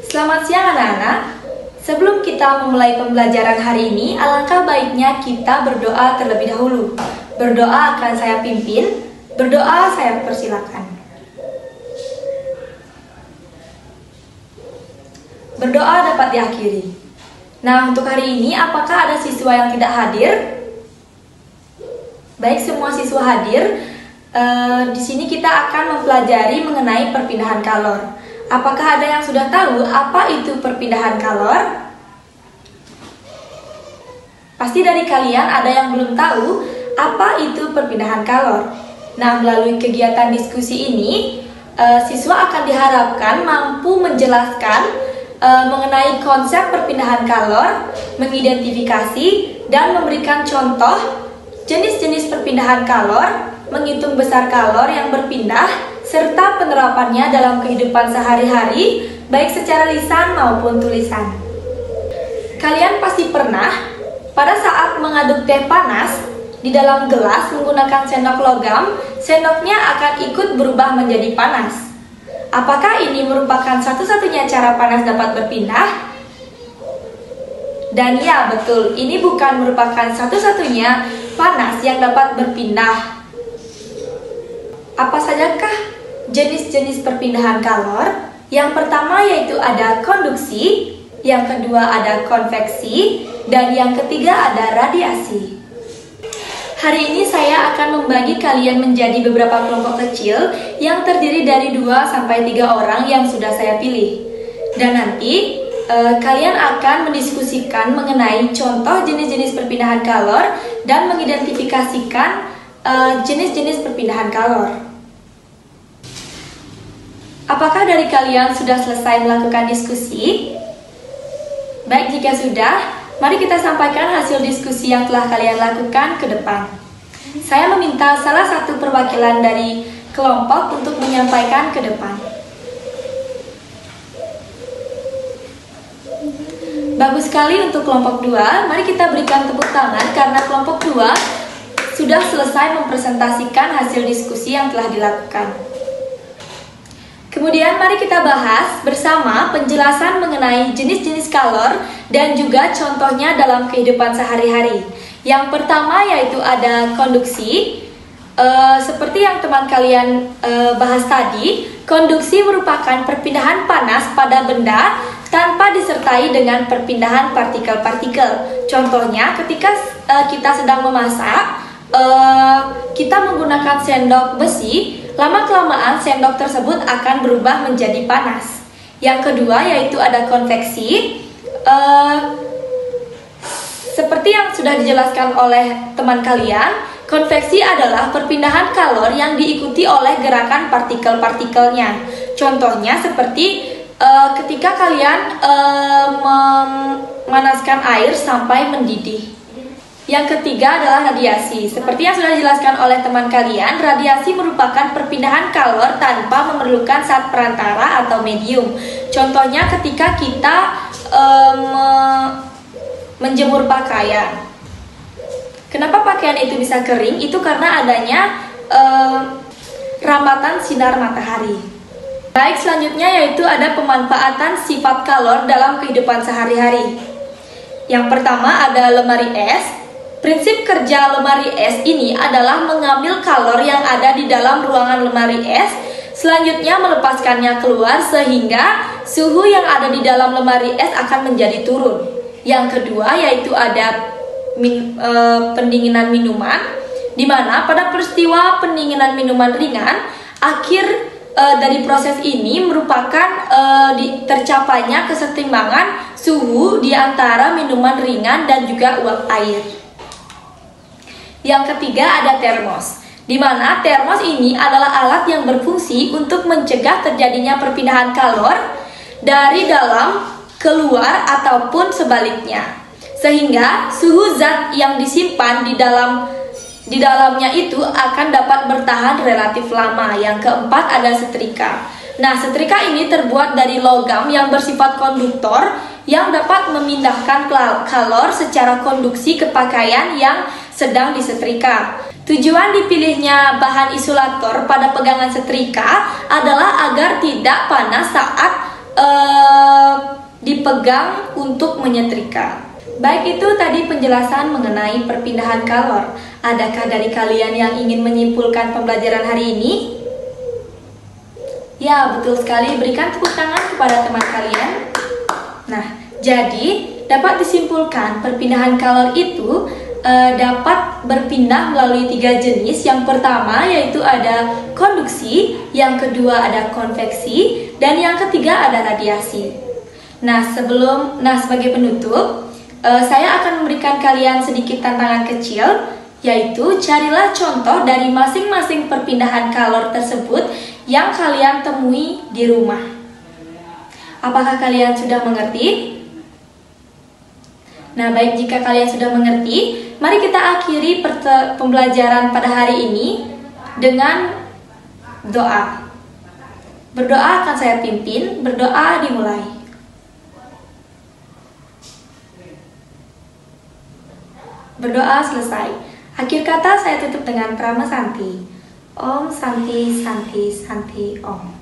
Selamat siang anak-anak. Sebelum kita memulai pembelajaran hari ini, alangkah baiknya kita berdoa terlebih dahulu. Berdoa akan saya pimpin, berdoa saya persilakan. Berdoa dapat diakhiri. Nah, untuk hari ini apakah ada siswa yang tidak hadir? Baik, semua siswa hadir. Di sini kita akan mempelajari mengenai perpindahan kalor. Apakah ada yang sudah tahu apa itu perpindahan kalor? Pasti dari kalian ada yang belum tahu apa itu perpindahan kalor. Nah, melalui kegiatan diskusi ini, siswa akan diharapkan mampu menjelaskan mengenai konsep perpindahan kalor, mengidentifikasi dan memberikan contoh jenis-jenis perpindahan kalor, menghitung besar kalor yang berpindah, serta penerapannya dalam kehidupan sehari-hari, baik secara lisan maupun tulisan. Kalian pasti pernah, pada saat mengaduk teh panas, di dalam gelas menggunakan sendok logam, sendoknya akan ikut berubah menjadi panas. Apakah ini merupakan satu-satunya cara panas dapat berpindah? Dan ya, betul, ini bukan merupakan satu-satunya panas yang dapat berpindah. Apa sajakah jenis-jenis perpindahan kalor? Yang pertama yaitu ada konduksi, yang kedua ada konveksi, dan yang ketiga ada radiasi. Hari ini saya akan membagi kalian menjadi beberapa kelompok kecil yang terdiri dari 2-3 orang yang sudah saya pilih. Dan nanti kalian akan mendiskusikan mengenai contoh jenis-jenis perpindahan kalor dan mengidentifikasikan jenis-jenis perpindahan kalor. Apakah dari kalian sudah selesai melakukan diskusi? Baik, jika sudah, mari kita sampaikan hasil diskusi yang telah kalian lakukan ke depan. Saya meminta salah satu perwakilan dari kelompok untuk menyampaikan ke depan. Bagus sekali untuk kelompok 2. Mari kita berikan tepuk tangan karena kelompok 2 sudah selesai mempresentasikan hasil diskusi yang telah dilakukan. Kemudian mari kita bahas bersama penjelasan mengenai jenis-jenis kalor dan juga contohnya dalam kehidupan sehari-hari. Yang pertama yaitu ada konduksi. Seperti yang teman kalian bahas tadi, konduksi merupakan perpindahan panas pada benda tanpa disertai dengan perpindahan partikel-partikel. Contohnya ketika kita sedang memasak, kita menggunakan sendok besi, lama-kelamaan sendok tersebut akan berubah menjadi panas. Yang kedua yaitu ada konveksi. Seperti yang sudah dijelaskan oleh teman kalian, konveksi adalah perpindahan kalor yang diikuti oleh gerakan partikel-partikelnya. Contohnya seperti ketika kalian memanaskan air sampai mendidih. Yang ketiga adalah radiasi. Seperti yang sudah dijelaskan oleh teman kalian, radiasi merupakan perpindahan kalor tanpa memerlukan zat perantara atau medium. Contohnya ketika kita menjemur pakaian. Kenapa pakaian itu bisa kering? Itu karena adanya rambatan sinar matahari. Baik, selanjutnya yaitu ada pemanfaatan sifat kalor dalam kehidupan sehari-hari. Yang pertama ada lemari es. Prinsip kerja lemari es ini adalah mengambil kalor yang ada di dalam ruangan lemari es, selanjutnya melepaskannya keluar sehingga suhu yang ada di dalam lemari es akan menjadi turun. Yang kedua yaitu ada pendinginan minuman, di mana pada peristiwa pendinginan minuman ringan, akhir dari proses ini merupakan tercapainya kesetimbangan suhu di antara minuman ringan dan juga uap air. Yang ketiga ada termos, di mana termos ini adalah alat yang berfungsi untuk mencegah terjadinya perpindahan kalor dari dalam keluar ataupun sebaliknya, sehingga suhu zat yang disimpan di dalamnya itu akan dapat bertahan relatif lama. Yang keempat ada setrika. Nah, setrika ini terbuat dari logam yang bersifat konduktor yang dapat memindahkan kalor secara konduksi ke pakaian yang sedang disetrika. Tujuan dipilihnya bahan isolator pada pegangan setrika adalah agar tidak panas saat dipegang untuk menyetrika. Baik, itu tadi penjelasan mengenai perpindahan kalor. Adakah dari kalian yang ingin menyimpulkan pembelajaran hari ini? Ya, betul sekali. Berikan tepuk tangan kepada teman kalian. Nah, jadi dapat disimpulkan perpindahan kalor itu dapat berpindah melalui 3 jenis. Yang pertama yaitu ada konduksi, yang kedua ada konveksi, dan yang ketiga ada radiasi. Nah, sebagai penutup, saya akan memberikan kalian sedikit tantangan kecil, yaitu carilah contoh dari masing-masing perpindahan kalor tersebut yang kalian temui di rumah. Apakah kalian sudah mengerti? Nah, baik, jika kalian sudah mengerti, mari kita akhiri pembelajaran pada hari ini dengan doa. Berdoa akan saya pimpin, berdoa dimulai. Berdoa selesai. Akhir kata saya tutup dengan Prama Santi. Om Santi Santi Santi Om.